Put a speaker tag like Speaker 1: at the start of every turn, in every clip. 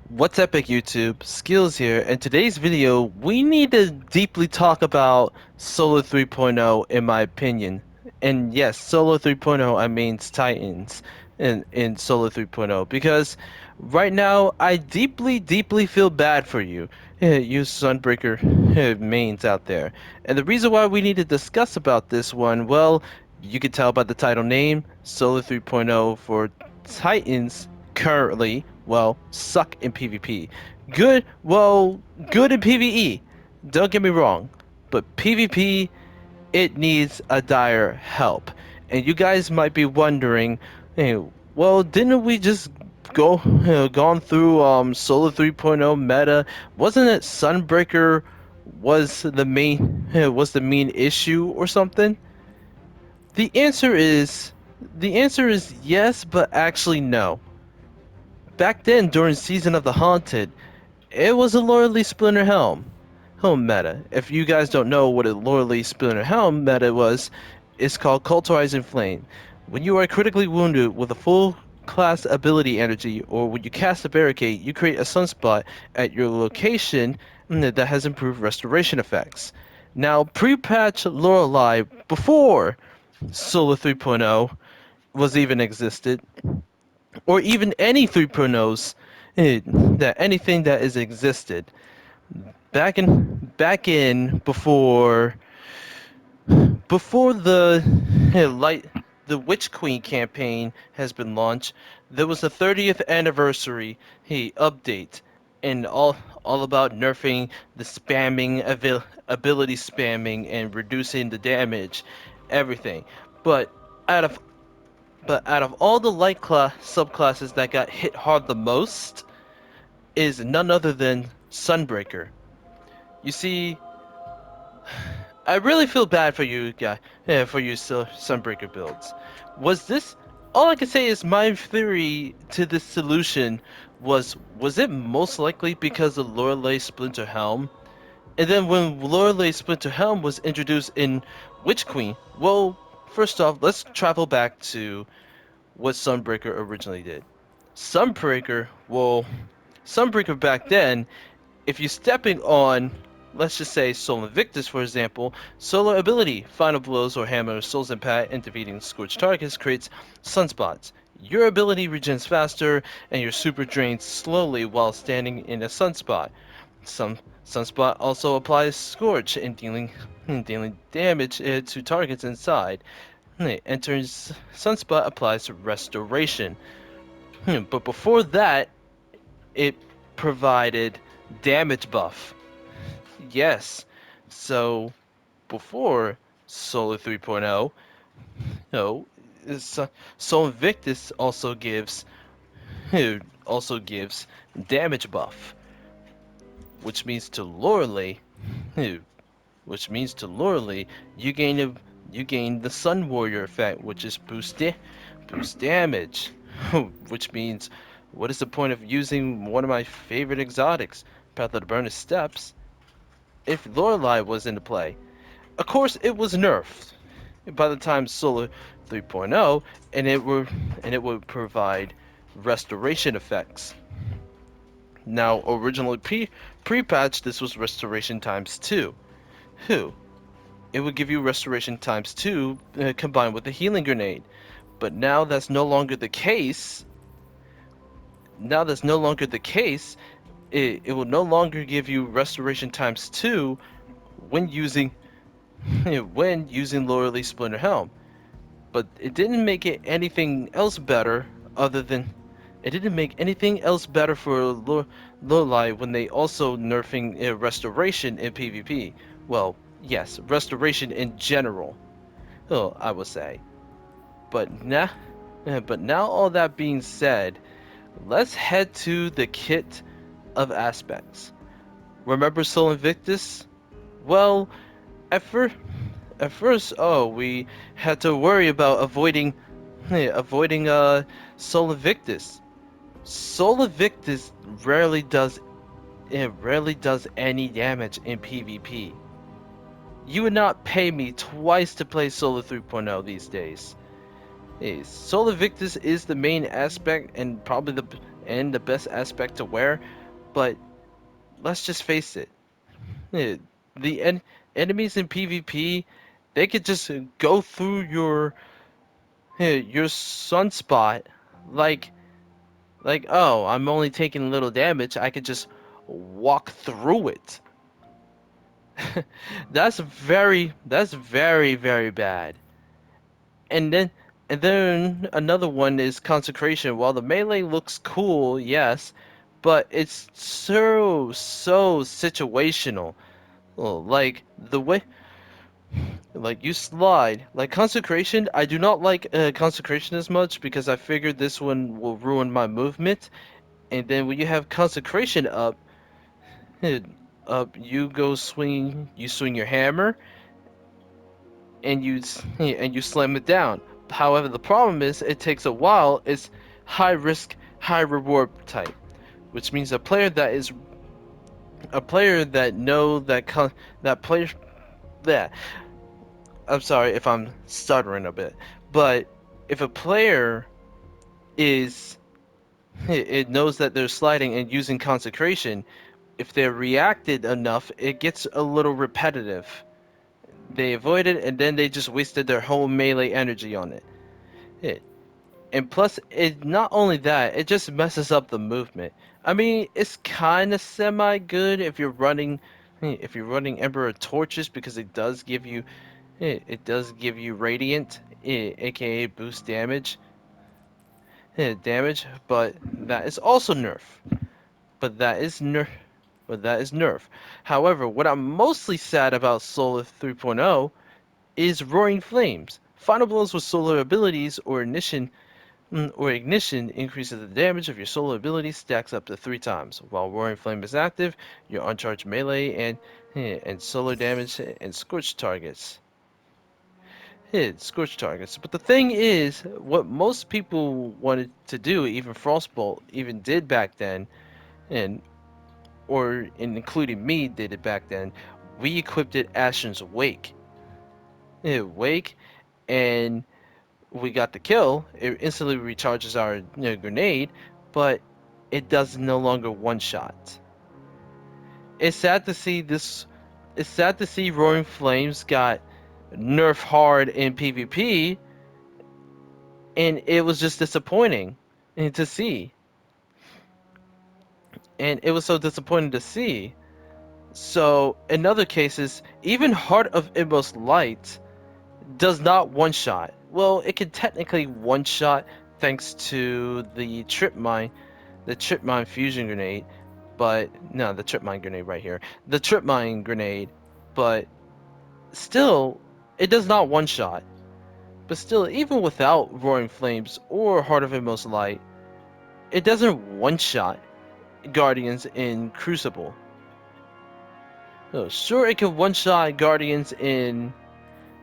Speaker 1: What's epic YouTube? Skills here, and today's video we need to deeply talk about Solar 3.0 in my opinion. And yes, Solar 3.0 I mean Titans in Solar 3.0 because right now I deeply feel bad for you. You Sunbreaker mains out there. And the reason why we need to discuss about this one, well, you can tell by the title name, Solar 3.0 for Titans currently, well, suck in PvP. Good, well, good in PvE. Don't get me wrong, but PvP, it needs a dire help. And you guys might be wondering, hey, well, didn't we just gone through Solar 3.0 meta? Wasn't it Sunbreaker was the main issue or something? The answer is the answer is yes, but actually no. Back then, during Season of the Haunted, it was a Lordly Splinter Helm meta. If you guys don't know what a Lordly Splinter Helm meta was, it's called Culturizing Flame. When you are critically wounded with a full class ability energy, or when you cast a barricade, you create a sunspot at your location that has improved restoration effects. Now, pre-patch Lorelei before Solar 3.0 was even existed, or even any 3.0s, that anything that is existed back in before the light the Witch Queen campaign has been launched, there was the 30th anniversary update, and all about nerfing the ability spamming and reducing the damage, everything. But out of out of all the light class subclasses that got hit hard the most is none other than Sunbreaker. You see, I really feel bad for you, for you Sunbreaker builds. Was this all I can say is my theory to this solution was it most likely because of Lorelei Splinter Helm? And then when Lorelei Splinter Helm was introduced in Witch Queen, well, first off, let's travel back to what Sunbreaker originally did. Sunbreaker, well, Sunbreaker back then, if you're stepping on, let's just say Soul Invictus, for example, solo ability, Final Blows or Hammer Soul's Impact and defeating scorched targets creates sunspots. Your ability regens faster, and your super drains slowly while standing in a sunspot. Some Sunspot also applies Scorch and dealing damage to targets inside. Enters Sunspot applies Restoration. But before that, it provided damage buff. Yes. So before Solar 3.0, no, Soul Invictus also gives damage buff, which means to Lorelei, which means to Lorelei, you gain the Sun Warrior effect, which is boost damage, which means what is the point of using one of my favorite exotics, Path of the Burning Steppes, if Lorelei was into play? Of course, it was nerfed by the time Solar 3.0, and it would provide restoration effects. Now, originally pre-patch, this was restoration times 2. Who? It would give you restoration times 2 combined with the healing grenade. But now that's no longer the case. Now that's no longer the case. It will no longer give you restoration times 2 when using when using Lorelei Splinter Helm. But it didn't make it anything else better other than it didn't make anything else better for Lorelei when they also nerfing restoration in PvP. Well, yes, restoration in general. Oh, I would say. But now all that being said, let's head to the kit of aspects. Remember Soul Invictus? Well, at first oh, we had to worry about avoiding Soul Invictus. Soul Invictus rarely does any damage in PvP. You would not pay me twice to play Solar 3.0 these days. Solar Victus is the main aspect and probably the best aspect to wear, but let's just face it. eh, The enemies in PvP, they could just go through your sunspot like oh, I'm only taking little damage. I could just walk through it. That's very bad. And then another one is consecration. While the melee looks cool, yes, but it's so situational. Well, like the way like you slide like consecration. I do not like consecration as much because I figured this one will ruin my movement. And then when you have consecration up, eh, you swing your hammer, and you slam it down. However, the problem is it takes a while. It's high risk, high reward type, which means a player that know that player that I'm sorry if I'm stuttering a bit, but if a player is it knows that they're sliding and using consecration, if they're reacted enough, it gets a little repetitive. They avoid it and then they just wasted their whole melee energy on it. It And plus, it not only that, it just messes up the movement. I mean, it's kind of semi good if you're running Emperor Torches because it does give you radiant, aka boost damage, but that is also nerf. But that is nerf. But that is nerf. However, what I'm mostly sad about Solar 3.0 is Roaring Flames. Final blows with solar abilities or ignition increases the damage of your solar ability stacks up to 3 times. While Roaring Flame is active, your uncharged melee and solar damage and scorch targets. Hit scorch targets. But the thing is, what most people wanted to do, even Frostbolt even did back then, and including me did it back then, we equipped it Ashen's Wake. Wake, and we got the kill. It instantly recharges our grenade, but it does no longer one shot. It's sad to see this. It's sad to see Roaring Flames got nerfed hard in PvP, and it was just disappointing to see. And it was so disappointing to see. So in other cases, even Heart of Inmost Light does not one shot. Well, it can technically one shot thanks to the trip mine fusion grenade, but no, the trip mine grenade right here. The trip mine grenade, but still, it does not one shot. But still, even without Roaring Flames or Heart of Inmost Light, it doesn't one shot Guardians in Crucible. So, sure, it can one shot Guardians in.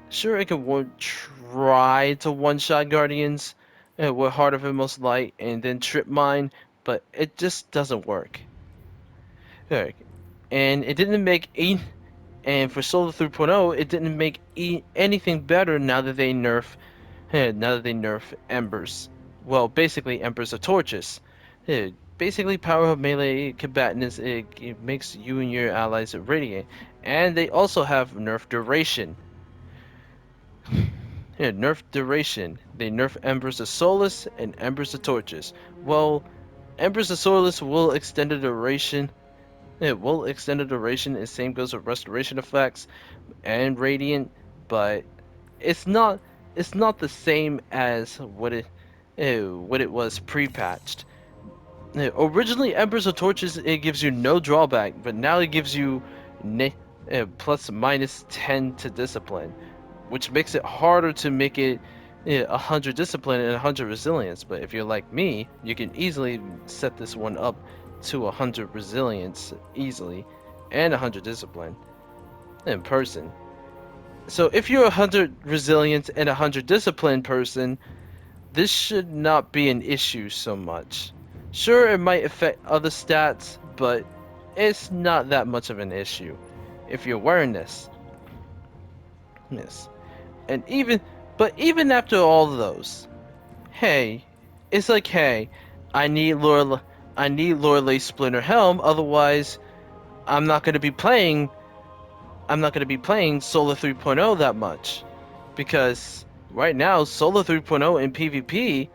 Speaker 1: Sure, it can try to one shot Guardians with Heart of Inmost Light and then Trip Mine, but it just doesn't work. Okay. And it didn't make and for Solar 3.0, it didn't make anything better now that they nerf Embers. Well, basically Embers are torches. Basically, power of melee combatants, it makes you and your allies radiant, and they also have nerf duration. Nerf duration. They nerf Embers of Solus and Embers of Torches. Well, Embers of Solus will extend the duration. It will extend the duration, and same goes with restoration effects and radiant, but it's not it's not the same as what it was pre-patched. Originally, Embers of Torches it gives you no drawback, but now it gives you plus minus 10 to discipline, which makes it harder to make it 100 discipline and 100 resilience. But if you're like me, you can easily set this one up to 100 resilience easily and 100 discipline in person. So if you're 100 resilience and 100 discipline person, this should not be an issue so much. Sure, it might affect other stats, but it's not that much of an issue if you're wearing this. Yes. And even after all of those, hey, it's like, hey, I need Lorelei, I need Lorelei Splinter Helm, otherwise I'm not gonna be playing, I'm not gonna be playing Solar 3.0 that much, because right now Solar 3.0 in PvP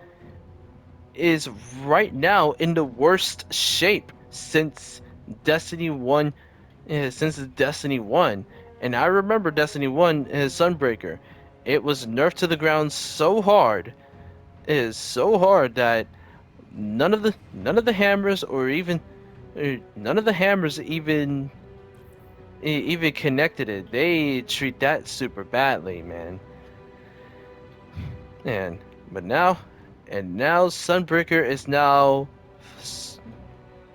Speaker 1: is right now in the worst shape Destiny 1, since Destiny 1. And I remember Destiny 1 as Sunbreaker. It was nerfed to the ground so hard, it is so hard that none of the hammers or even none of the hammers even connected it. They treat that super badly, man. And but now and now Sunbreaker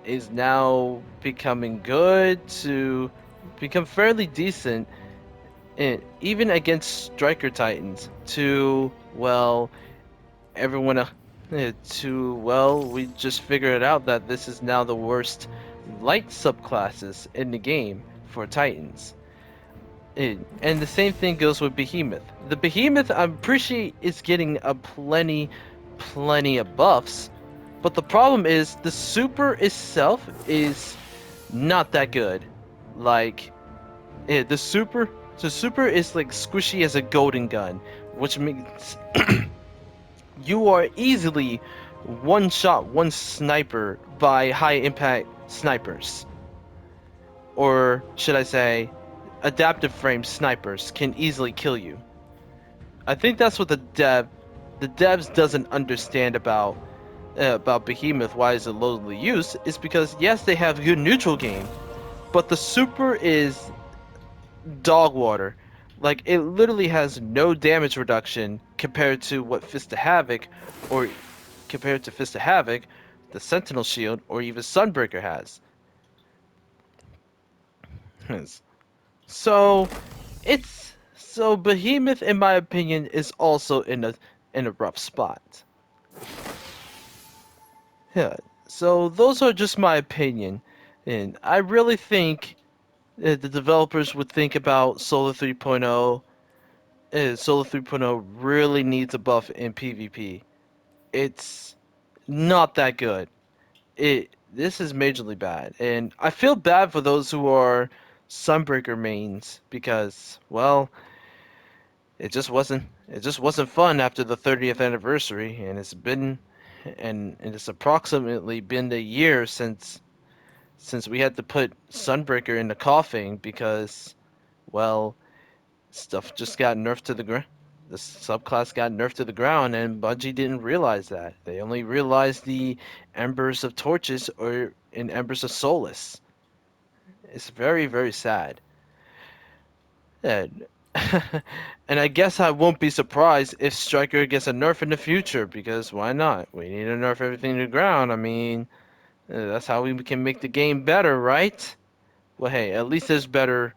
Speaker 1: is now becoming good to become fairly decent, and even against striker titans to, well, everyone to, well, we just figured out that this is now the worst light subclasses in the game for titans. And the same thing goes with behemoth. The behemoth, I'm pretty sure, is getting a plenty of buffs, but the problem is the super itself is not that good. Like, the super is like squishy as a golden gun, which means you are easily one shot, one sniper by high impact snipers. Or should I say, adaptive frame snipers can easily kill you. I think that's what the devs doesn't understand about Behemoth, why is it lowly used, is because yes, they have good neutral game, but the super is dog water. Like, it literally has no damage reduction or compared to Fist of Havoc, the Sentinel Shield, or even Sunbreaker has. So so Behemoth, in my opinion, is also in a rough spot. Yeah. So those are just my opinion, and I really think the developers would think about Solar 3.0. Solar 3.0 really needs a buff in PvP. It's not that good. This is majorly bad, and I feel bad for those who are Sunbreaker mains because, well, it just wasn't fun after the 30th anniversary, and it's approximately been a year since we had to put Sunbreaker in the coffin because, well, stuff just got nerfed to the ground. The subclass got nerfed to the ground, and Bungie didn't realize that. They only realized the Embers of Torches or in Embers of Solace. It's very, very sad. And, and I guess I won't be surprised if Striker gets a nerf in the future, because why not? We need to nerf everything to the ground. I mean, that's how we can make the game better, right? Well, hey, at least there's better.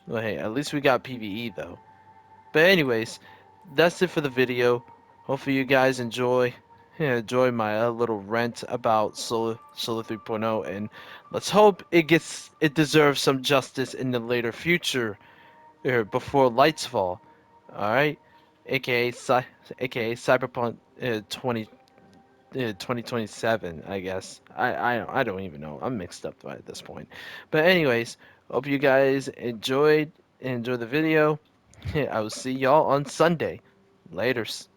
Speaker 1: Well, hey, at least we got PvE though. But anyways, that's it for the video. Hopefully you guys enjoy my little rant about Solar 3.0, and let's hope it deserves some justice in the later future, before lights fall. All right, aka Cyberpunk 2027, I guess. I don't even know. I'm mixed up right at this point. But anyways, hope you guys enjoy the video. I will see y'all on Sunday. Laters.